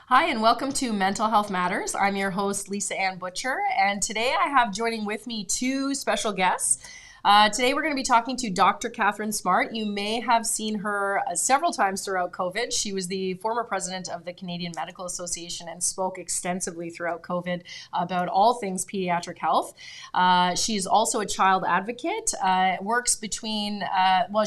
Hi, and welcome to Mental Health Matters. I'm your host, Lisa Ann Butcher, and today I have joining with me two special guests. Today we're going to be talking to Dr. Catherine Smart. You may have seen her several times throughout COVID. She was the former president of the Canadian Medical Association and spoke extensively throughout COVID about all things pediatric health. She's also a child advocate, works between,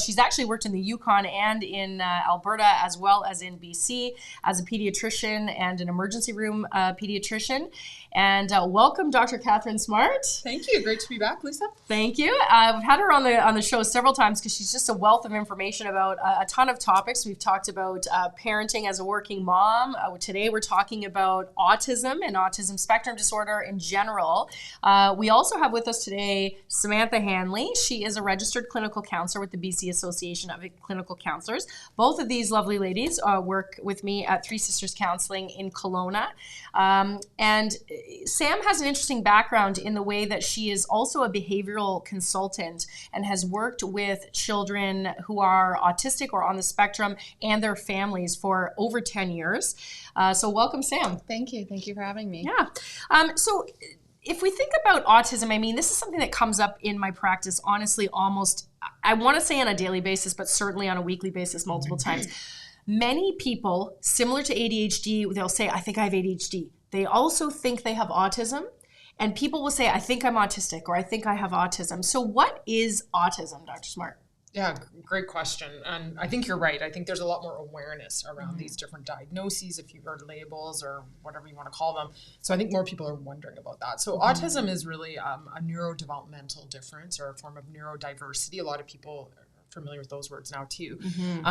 she's actually worked in the Yukon and in Alberta as well as in BC as a pediatrician and an emergency room pediatrician. And welcome, Dr. Catherine Smart. Thank you. Great to be back, Lisa. Thank you. We've had her on the show several times because she's just a wealth of information about a ton of topics. We've talked about parenting as a working mom. Today we're talking about autism and autism spectrum disorder in general. We also have with us today Samantha Hanley. She is a registered clinical counselor with the BC Association of Clinical Counselors. Both of these lovely ladies work with me at Three Sisters Counseling in Kelowna. And Sam has an interesting background in the way that she is also a behavioral consultant and has worked with children who are autistic or on the spectrum and their families for over 10 years. So welcome, Sam. Thank you. Thank you for having me. Yeah. So if we think about autism, I mean, this is something that comes up in my practice, honestly, almost, I want to say on a daily basis, but certainly on a weekly basis, multiple times. Many people, similar to ADHD, they'll say, I think I have ADHD. They also think they have autism, and people will say, I think I'm autistic, or I think I have autism. So what is autism, Dr. Smart? Yeah, great question. And I think you're right. I think there's a lot more awareness around these different diagnoses, if you've heard labels or whatever you want to call them. So I think more people are wondering about that. So autism is really a neurodevelopmental difference or a form of neurodiversity. A lot of people familiar with those words now too.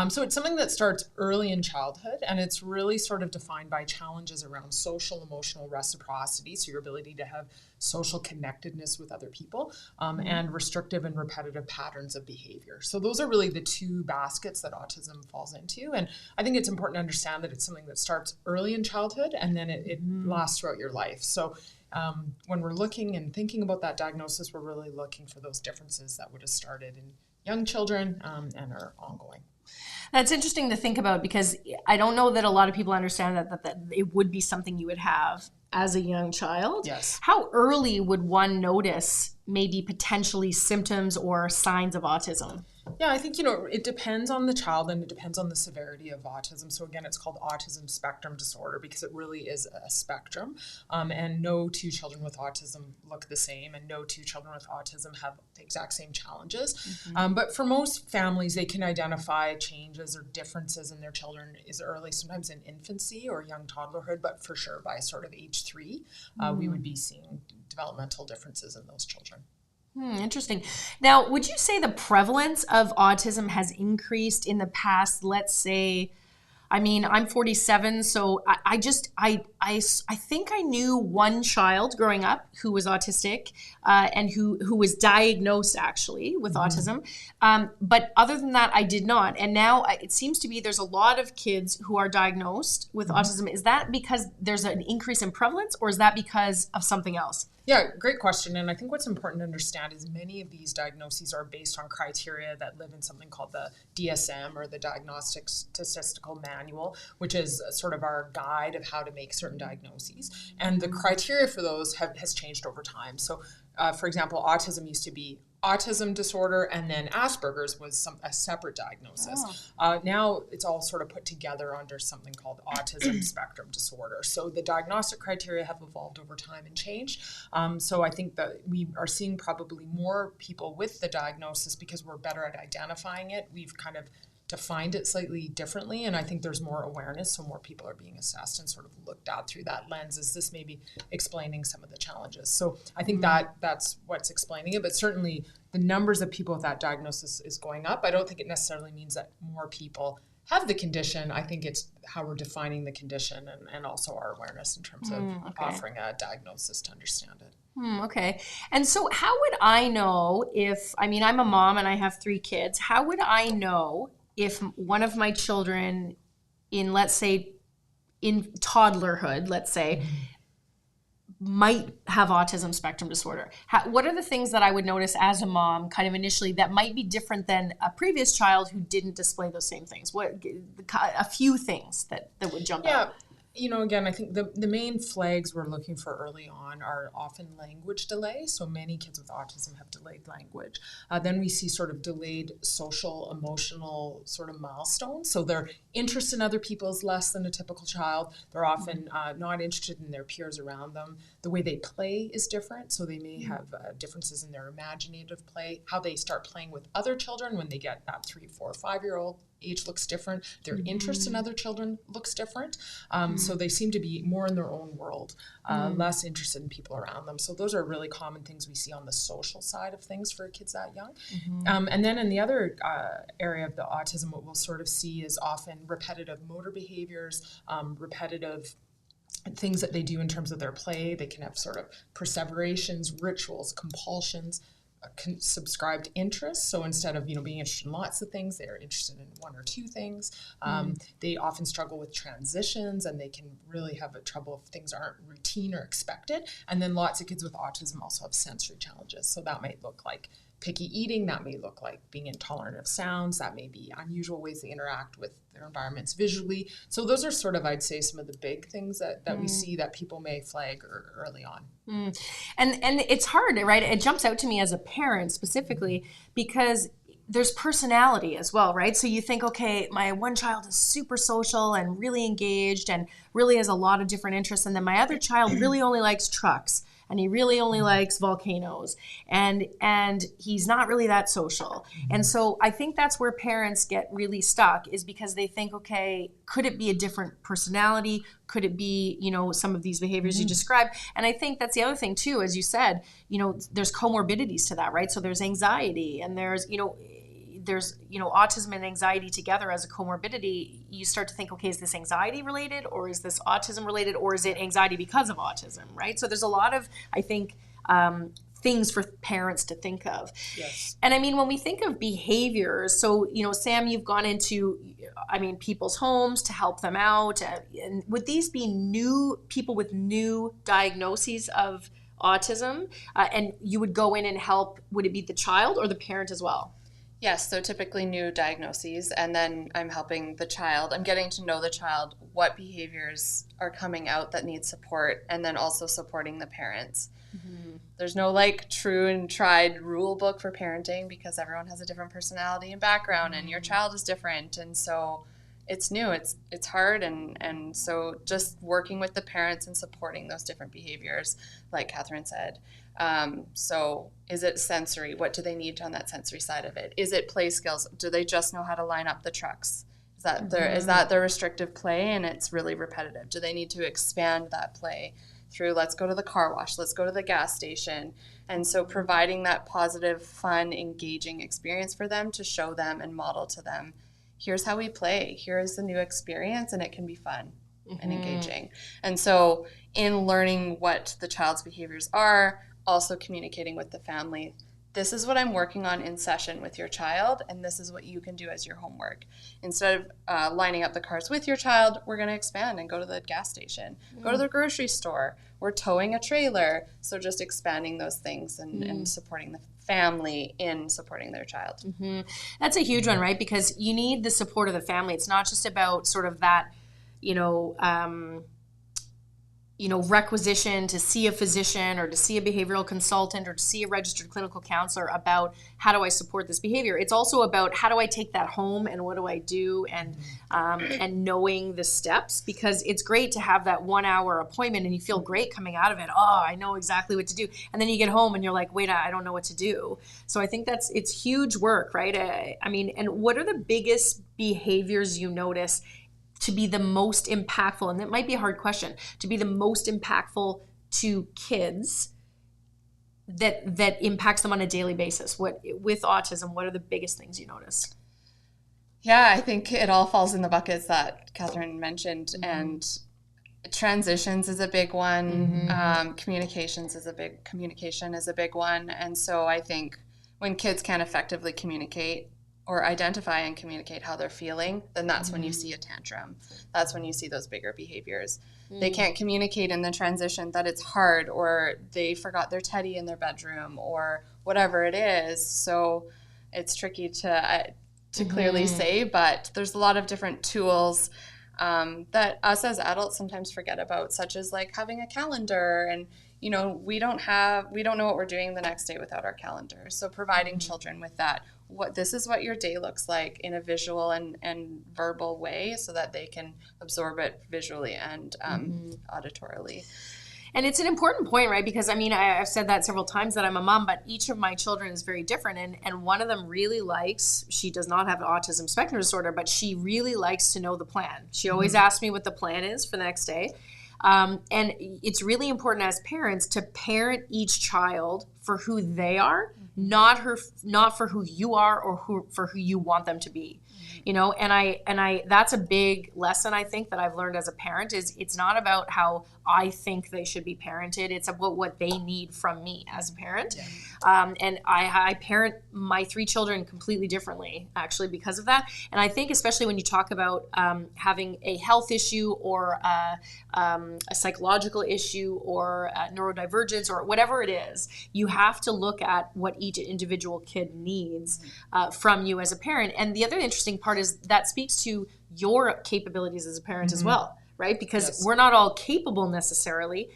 So it's something that starts early in childhood, and it's really sort of defined by challenges around social emotional reciprocity, so your ability to have social connectedness with other people, and restrictive and repetitive patterns of behavior. So those are really the two baskets that autism falls into. And I think it's important to understand that it's something that starts early in childhood and then it lasts throughout your life. So when we're looking and thinking about that diagnosis, we're really looking for those differences that would have started in young children and are ongoing. That's interesting to think about because I don't know that a lot of people understand that it would be something you would have as a young child. Yes. How early would one notice maybe potentially symptoms or signs of autism? Yeah, I think, it depends on the child and it depends on the severity of autism. So again, it's called Autism Spectrum Disorder because it really is a spectrum. And no two children with autism look the same, and no two children with autism have the exact same challenges. But for most families, they can identify changes or differences in their children as early, sometimes in infancy or young toddlerhood, but for sure by sort of age 3, we would be seeing developmental differences in those children. Interesting. Now, would you say the prevalence of autism has increased in the past, let's say, I mean, I'm 47, so I think I knew one child growing up who was autistic and who was diagnosed actually with autism. But other than that, I did not. And now it seems to be there's a lot of kids who are diagnosed with autism. Is that because there's an increase in prevalence, or is that because of something else? Yeah, great question. And I think what's important to understand is many of these diagnoses are based on criteria that live in something called the DSM, or the Diagnostic Statistical Manual, which is sort of our guide of how to make certain diagnoses. And the criteria for those has changed over time. So, for example, autism used to be autism disorder, and then Asperger's was a separate diagnosis. Now it's all sort of put together under something called Autism Spectrum Disorder. So the diagnostic criteria have evolved over time and changed. So I think that we are seeing probably more people with the diagnosis because we're better at identifying it. We've kind of defined it slightly differently, and I think there's more awareness, so more people are being assessed and sort of looked at through that lens. Is this maybe explaining some of the challenges? So I think that's what's explaining it, but certainly the numbers of people with that diagnosis is going up. I don't think it necessarily means that more people have the condition. I think it's how we're defining the condition and also our awareness in terms of offering a diagnosis to understand it. Okay. And so how would I know I'm a mom and I have 3 kids, how would I know if one of my children in, let's say, in toddlerhood, let's say, might have autism spectrum disorder? What are the things that I would notice as a mom kind of initially that might be different than a previous child who didn't display those same things? A few things that would jump out. Again, I think the main flags we're looking for early on are often language delay. So many kids with autism have delayed language. Then we see sort of delayed social, emotional sort of milestones. So their interest in other people is less than a typical child. They're often not interested in their peers around them. The way they play is different. So they may have differences in their imaginative play, how they start playing with other children when they get that 3, 4, 5-year-old age looks different. Their interest in other children looks different. So they seem to be more in their own world, less interested in people around them. So those are really common things we see on the social side of things for kids that young. And then in the other area of the autism, what we'll sort of see is often repetitive motor behaviors, repetitive things that they do in terms of their play. They can have sort of perseverations, rituals, compulsions, subscribed interests. So instead of being interested in lots of things, they're interested in 1 or 2 things. They often struggle with transitions, and they can really have trouble if things aren't routine or expected. And then lots of kids with autism also have sensory challenges. So that might look like picky eating, that may look like being intolerant of sounds, that may be unusual ways they interact with their environments visually. So those are sort of, I'd say, some of the big things that we see that people may flag early on. And it's hard, right? It jumps out to me as a parent specifically because there's personality as well, right? So you think, okay, my one child is super social and really engaged and really has a lot of different interests, and then my other child really only likes trucks, and he really only likes volcanoes, and he's not really that social. And so I think that's where parents get really stuck, is because they think, okay, could it be a different personality? Could it be, some of these behaviors you described? And I think that's the other thing too, as you said, there's comorbidities to that, right? So there's anxiety, and there's autism and anxiety together as a comorbidity. You start to think, okay, is this anxiety related, or is this autism related, or is it anxiety because of autism, right? So there's a lot of, I think, things for parents to think of. Yes. And I mean, when we think of behaviors, so, Sam, you've gone into, people's homes to help them out. And would these be new people with new diagnoses of autism? And you would go in and help, would it be the child or the parent as well? Yes, so typically new diagnoses, and then I'm helping the child. I'm getting to know the child, what behaviors are coming out that need support, and then also supporting the parents. There's no true and tried rule book for parenting, because everyone has a different personality and background, and your child is different, and so it's new, it's hard, and so just working with the parents and supporting those different behaviors, like Catherine said. So is it sensory? What do they need on that sensory side of it? Is it play skills? Do they just know how to line up the trucks? Is that their restrictive play, and it's really repetitive? Do they need to expand that play through, let's go to the car wash, let's go to the gas station? And so providing that positive, fun, engaging experience for them to show them and model to them, here's how we play, here's the new experience, and it can be fun and engaging. And so in learning what the child's behaviors are, also communicating with the family, this is what I'm working on in session with your child, and this is what you can do as your homework. Instead of lining up the cars with your child, we're going to expand and go to the gas station, go to the grocery store, we're towing a trailer. So just expanding those things and supporting the family in supporting their child. That's a huge one, right? Because you need the support of the family. It's not just about sort of that, requisition to see a physician or to see a behavioral consultant or to see a registered clinical counselor about how do I support this behavior. It's also about how do I take that home and what do I do, and knowing the steps, because it's great to have that 1-hour appointment and you feel great coming out of it. Oh, I know exactly what to do. And then you get home and you're like, wait, I don't know what to do. So I think it's huge work, right? And what are the biggest behaviors you notice to be the most impactful, and that might be a hard question, to be the most impactful to kids that impacts them on a daily basis? With autism, what are the biggest things you notice? Yeah, I think it all falls in the buckets that Catherine mentioned, and transitions is a big one. Communication is a big one. And so I think when kids can't effectively communicate or identify and communicate how they're feeling, then that's when you see a tantrum. That's when you see those bigger behaviors. They can't communicate in the transition that it's hard, or they forgot their teddy in their bedroom, or whatever it is. So it's tricky to clearly say, but there's a lot of different tools that us as adults sometimes forget about, such as like having a calendar. And you know, we don't know what we're doing the next day without our calendar. So providing children with that, this is what your day looks like in a visual and verbal way, so that they can absorb it visually and auditorily. And it's an important point, right? Because I mean, I've said that several times that I'm a mom, but each of my children is very different. And one of them really likes, she does not have autism spectrum disorder, but she really likes to know the plan. She always asks me what the plan is for the next day. And it's really important as parents to parent each child for who they are, not for who you are or for who you want them to be. You know, and I that's a big lesson I think that I've learned as a parent, is it's not about how I think they should be parented. It's about what they need from me as a parent. Yeah. And I parent my 3 children completely differently, actually, because of that. And I think especially when you talk about having a health issue or a psychological issue or neurodivergence or whatever it is, you have to look at what each individual kid needs from you as a parent. And the other interesting part is that speaks to your capabilities as a parent as well, right? Because we're not all capable necessarily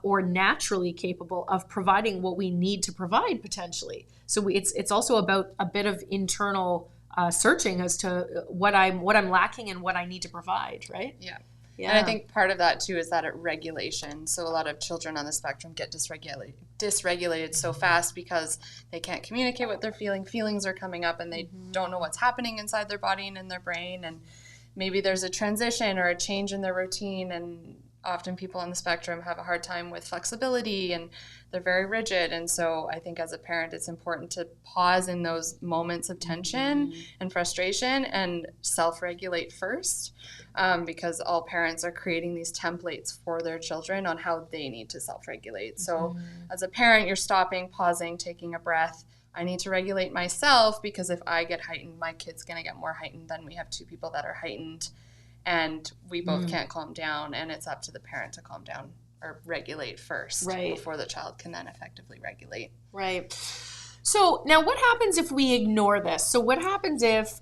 or naturally capable of providing what we need to provide potentially. So it's also about a bit of internal searching as to what I'm lacking and what I need to provide, right? Yeah. And I think part of that too is that regulation. So a lot of children on the spectrum get dysregulated so fast because they can't communicate what they're feeling. Feelings are coming up and they don't know what's happening inside their body and in their brain. And maybe there's a transition or a change in their routine, and often people on the spectrum have a hard time with flexibility and they're very rigid. And so I think as a parent, it's important to pause in those moments of tension and frustration and self-regulate first, because all parents are creating these templates for their children on how they need to self-regulate. So as a parent, you're stopping, pausing, taking a breath. I need to regulate myself, because if I get heightened, my kid's going to get more heightened. Then we have 2 people that are heightened and we both can't calm down, and it's up to the parent to calm down or regulate first before the child can then effectively regulate. Right. So now what happens if we ignore this? So what happens if,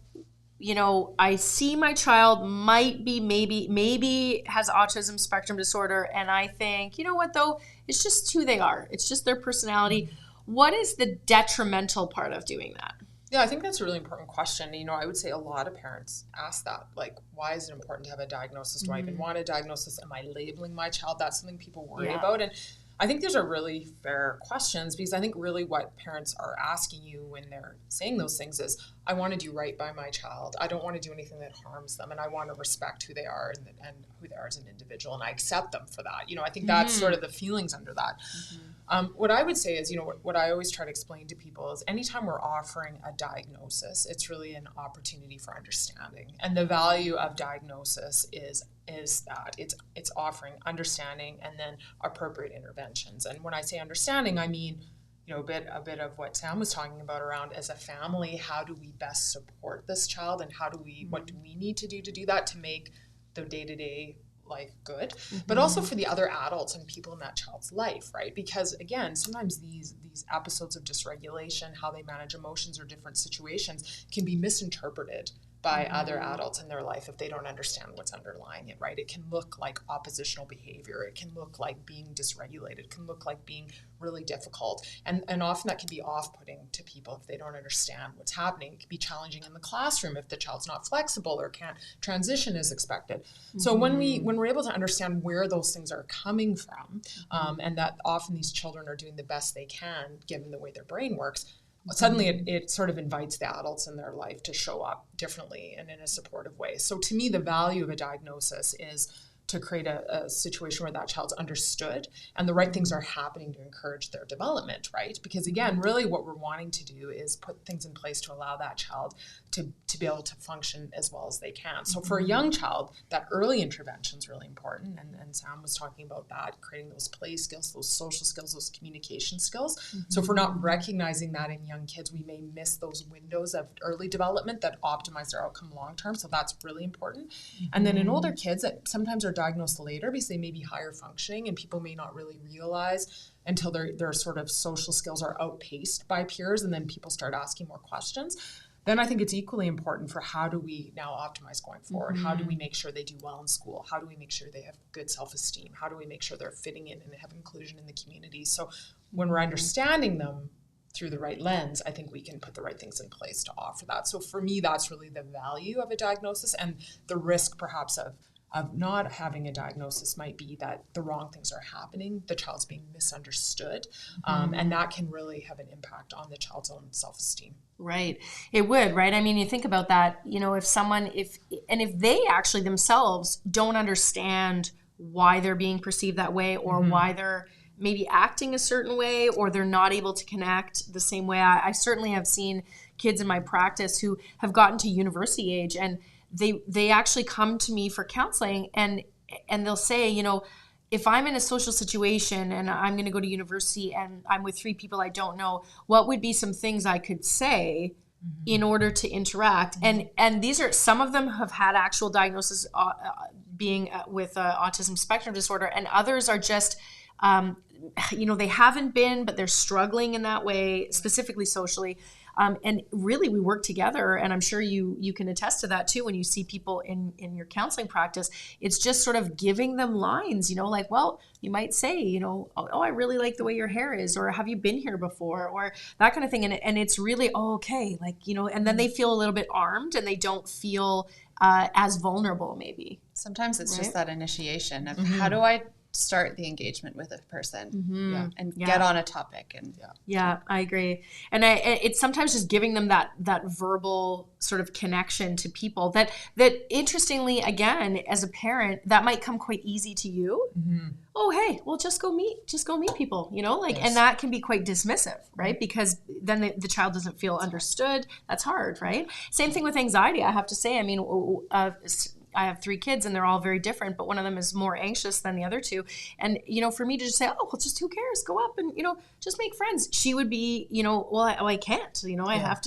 you know, I see my child might be maybe has autism spectrum disorder, and I think, you know what though, it's just who they are. It's just their personality. What is the detrimental part of doing that? Yeah, I think that's a really important question. You know, I would say a lot of parents ask that, like, why is it important to have a diagnosis? Do I even want a diagnosis? Am I labeling my child? That's something people worry about. And I think those are really fair questions, because I think really what parents are asking you when they're saying those things is, I want to do right by my child. I don't want to do anything that harms them, and I want to respect who they are and who they are as an individual, and I accept them for that. You know, I think that's sort of the feelings under that. What I would say is, you know, what I always try to explain to people is anytime we're offering a diagnosis, it's really an opportunity for understanding. And the value of diagnosis is that it's offering understanding and then appropriate interventions. And when I say understanding, I mean, you know, a bit of what Sam was talking about around, as a family, how do we best support this child, and what do we need to do that to make the day-to-day life good, but also for the other adults and people in that child's life, right? Because again, sometimes these episodes of dysregulation, how they manage emotions or different situations, can be misinterpreted by other adults in their life if they don't understand what's underlying it, right? It can look like oppositional behavior. It can look like being dysregulated. It can look like being really difficult. And often that can be off-putting to people if they don't understand what's happening. It can be challenging in the classroom if the child's not flexible or can't transition as expected. So when we're able to understand where those things are coming from, and that often these children are doing the best they can given the way their brain works, suddenly it sort of invites the adults in their life to show up differently and in a supportive way. So to me, the value of a diagnosis is to create a situation where that child's understood and the right things are happening to encourage their development, right? Because again, really what we're wanting to do is put things in place to allow that child to be able to function as well as they can. So for a young child, that early intervention is really important. And Sam was talking about that, creating those play skills, those social skills, those communication skills. So if we're not recognizing that in young kids, we may miss those windows of early development that optimize their outcome long-term. So that's really important. And then in older kids that sometimes are diagnosed later because they may be higher functioning and people may not really realize until their sort of social skills are outpaced by peers, and then people start asking more questions. then I think it's equally important for how do we now optimize going forward? How do we make sure they do well in school? How do we make sure they have good self-esteem? How do we make sure they're fitting in and have inclusion in the community? So when we're understanding them through the right lens, I think we can put the right things in place to offer that. So for me, that's really the value of a diagnosis, and the risk perhaps of not having a diagnosis might be that the wrong things are happening, the child's being misunderstood, and that can really have an impact on the child's own self-esteem. Right. It would, right? I mean, you think about that, you know, if they actually themselves don't understand why they're being perceived that way, or why they're maybe acting a certain way, or they're not able to connect the same way. I certainly have seen kids in my practice who have gotten to university age, and they actually come to me for counseling, and they'll say, you know, if I'm in a social situation and I'm going to go to university and I'm with 3 people I don't know, what would be some things I could say in order to interact? And these are, some of them have had actual diagnosis being with autism spectrum disorder, and others are just, you know, they haven't been, but they're struggling in that way, specifically socially. And really, we work together, and I'm sure you can attest to that too when you see people in your counseling practice. It's just sort of giving them lines, you know, like, well, you might say, you know, oh, I really like the way your hair is, or have you been here before, or that kind of thing. And it's really, oh, okay, like, you know, and then they feel a little bit armed, and they don't feel as vulnerable maybe. Sometimes it's just that initiation of how do I start the engagement with a person and get on a topic. And yeah, I agree. And it's sometimes just giving them that verbal sort of connection to people that interestingly, again, as a parent, that might come quite easy to you. Oh, hey, well, just go meet people, you know, like, and that can be quite dismissive, right? Because then the child doesn't feel understood. That's hard, right? Same thing with anxiety. I have to say, I mean, I have 3 kids, and they're all very different, but one of them is more anxious than the other 2. And, you know, for me to just say, oh, well, just who cares? Go up and, you know, just make friends. She would be, you know, well, I can't, you know, I have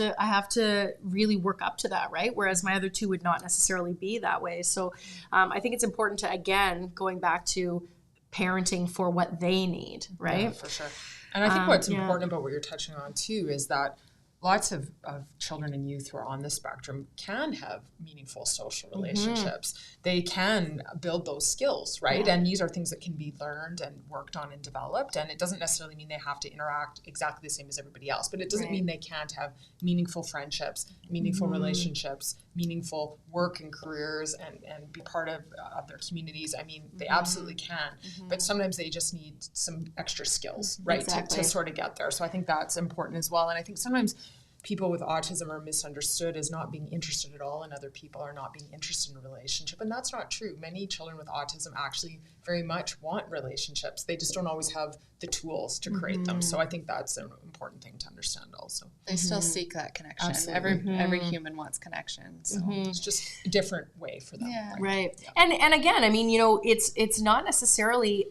to really work up to that, right? Whereas my other 2 would not necessarily be that way. So I think it's important to, again, going back to parenting for what they need, right? Yeah, for sure. And I think what's important about what you're touching on too is that lots of children and youth who are on the spectrum can have meaningful social relationships. They can build those skills, right? And these are things that can be learned and worked on and developed. And it doesn't necessarily mean they have to interact exactly the same as everybody else, but it doesn't mean they can't have meaningful friendships, meaningful relationships, meaningful work and careers, and be part of their communities. I mean, they absolutely can, but sometimes they just need some extra skills, right? To sort of get there. So I think that's important as well. And I think sometimes people with autism are misunderstood as not being interested at all in other people, or not being interested in a relationship. And that's not true. Many children with autism actually very much want relationships. They just don't always have the tools to create them. So I think that's an important thing to understand also. They still seek that connection. Absolutely. Every human wants connection. So it's just a different way for them. Yeah. Right. And again, I mean, you know, it's not necessarily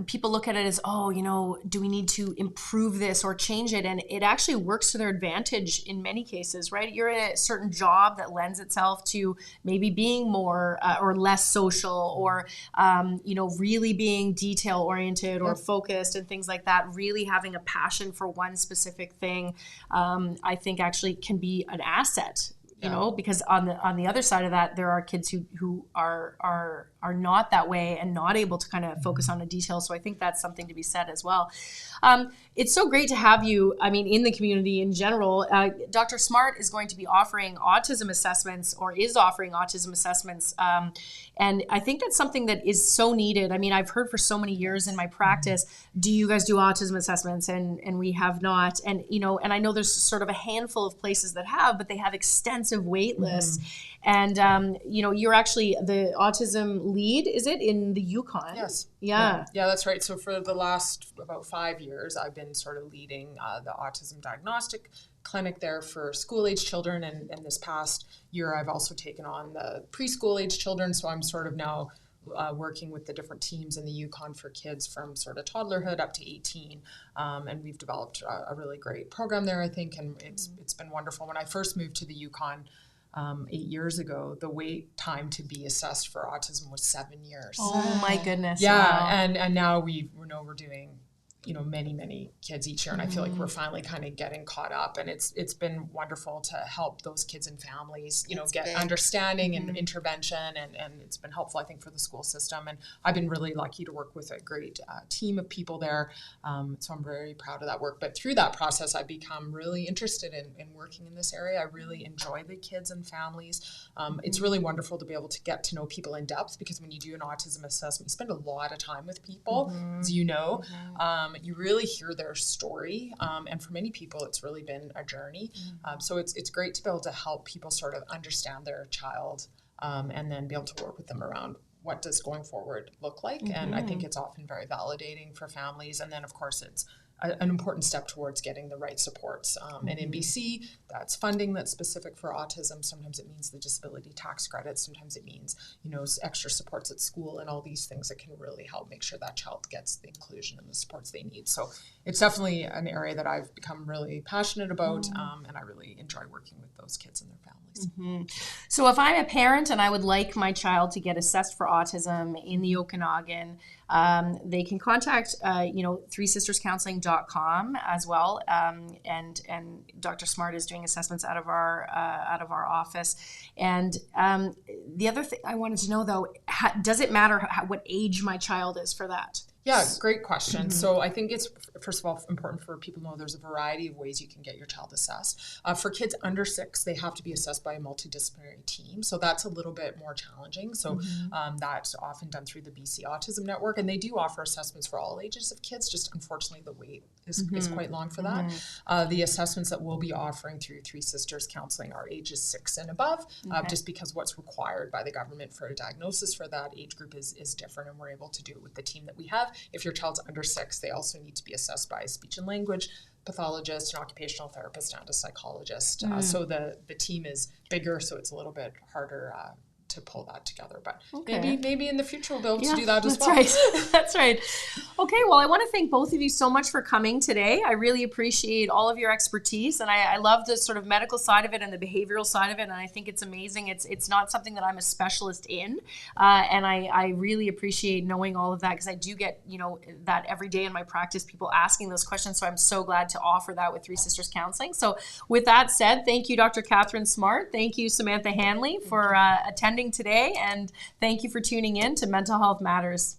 people look at it as, oh, you know, do we need to improve this or change it? And it actually works to their advantage in many cases, right? You're in a certain job that lends itself to maybe being more or less social, or, you know, really being detail oriented or focused and things like that. Really having a passion for one specific thing, I think actually can be an asset. You know, because on the other side of that, there are kids who are not that way and not able to kind of focus on a detail. So I think that's something to be said as well. It's so great to have you, I mean, in the community in general. Dr. Smart is going to be offering autism assessments, or is offering autism assessments. And I think that's something that is so needed. I mean, I've heard for so many years in my practice, do you guys do autism assessments? And we have not. And, you know, and I know there's sort of a handful of places that have, but they have extensive wait lists. And, you know, you're actually the autism lead, is it, in the Yukon? Yes. Yeah, that's right. So for the last about 5 years, I've been sort of leading the autism diagnostic clinic there for school-age children. And this past year, I've also taken on the preschool-age children. So I'm sort of now working with the different teams in the Yukon for kids from sort of toddlerhood up to 18. And we've developed a really great program there, I think. And it's been wonderful. When I first moved to the Yukon 8 years ago, the wait time to be assessed for autism was 7 years. Oh my goodness. Yeah. Wow. And now we know we're doing many kids each year, and I feel like we're finally kind of getting caught up, and it's been wonderful to help those kids and families, get big. understanding and intervention, and it's been helpful, I think, for the school system. And I've been really lucky to work with a great team of people there, so I'm very proud of that work. But through that process, I've become really interested in working in this area. I really enjoy the kids and families. It's really wonderful to be able to get to know people in depth, because when you do an autism assessment, you spend a lot of time with people, as you know. You really hear their story, and for many people, it's really been a journey. So it's great to be able to help people sort of understand their child, and then be able to work with them around what does going forward look like. And I think it's often very validating for families. And then, of course, it's an important step towards getting the right supports. And in BC, that's funding that's specific for autism. Sometimes it means the disability tax credit. Sometimes it means, extra supports at school and all these things that can really help make sure that child gets the inclusion and the supports they need. So it's definitely an area that I've become really passionate about, and I really enjoy working with those kids and their families. So if I'm a parent and I would like my child to get assessed for autism in the Okanagan, they can contact, threesisterscounseling.com as well. And Dr. Smart is doing assessments out of our office. And the other thing I wanted to know, though, does it matter what age my child is for that? Yeah, great question. So I think it's, first of all, important for people to know there's a variety of ways you can get your child assessed. For kids under 6, they have to be assessed by a multidisciplinary team. So that's a little bit more challenging. So that's often done through the BC Autism Network. And they do offer assessments for all ages of kids. Just unfortunately, the wait is quite long for that. The assessments that we'll be offering through Three Sisters Counseling are ages 6 and above, just because what's required by the government for a diagnosis for that age group is different. And we're able to do it with the team that we have. If your child's under 6, they also need to be assessed by a speech and language pathologist, an occupational therapist, and a psychologist. So the team is bigger, so it's a little bit harder to pull that together. But maybe in the future we'll be able to do that as well. That's right. Okay, well, I want to thank both of you so much for coming today. I really appreciate all of your expertise, and I love the sort of medical side of it and the behavioral side of it, and I think it's amazing. It's not something that I'm a specialist in, and I really appreciate knowing all of that, because I do get, that every day in my practice, people asking those questions, so I'm so glad to offer that with Three Sisters Counseling. So with that said, thank you, Dr. Catherine Smart. Thank you, Samantha Hanley, for attending today, and thank you for tuning in to Mental Health Matters.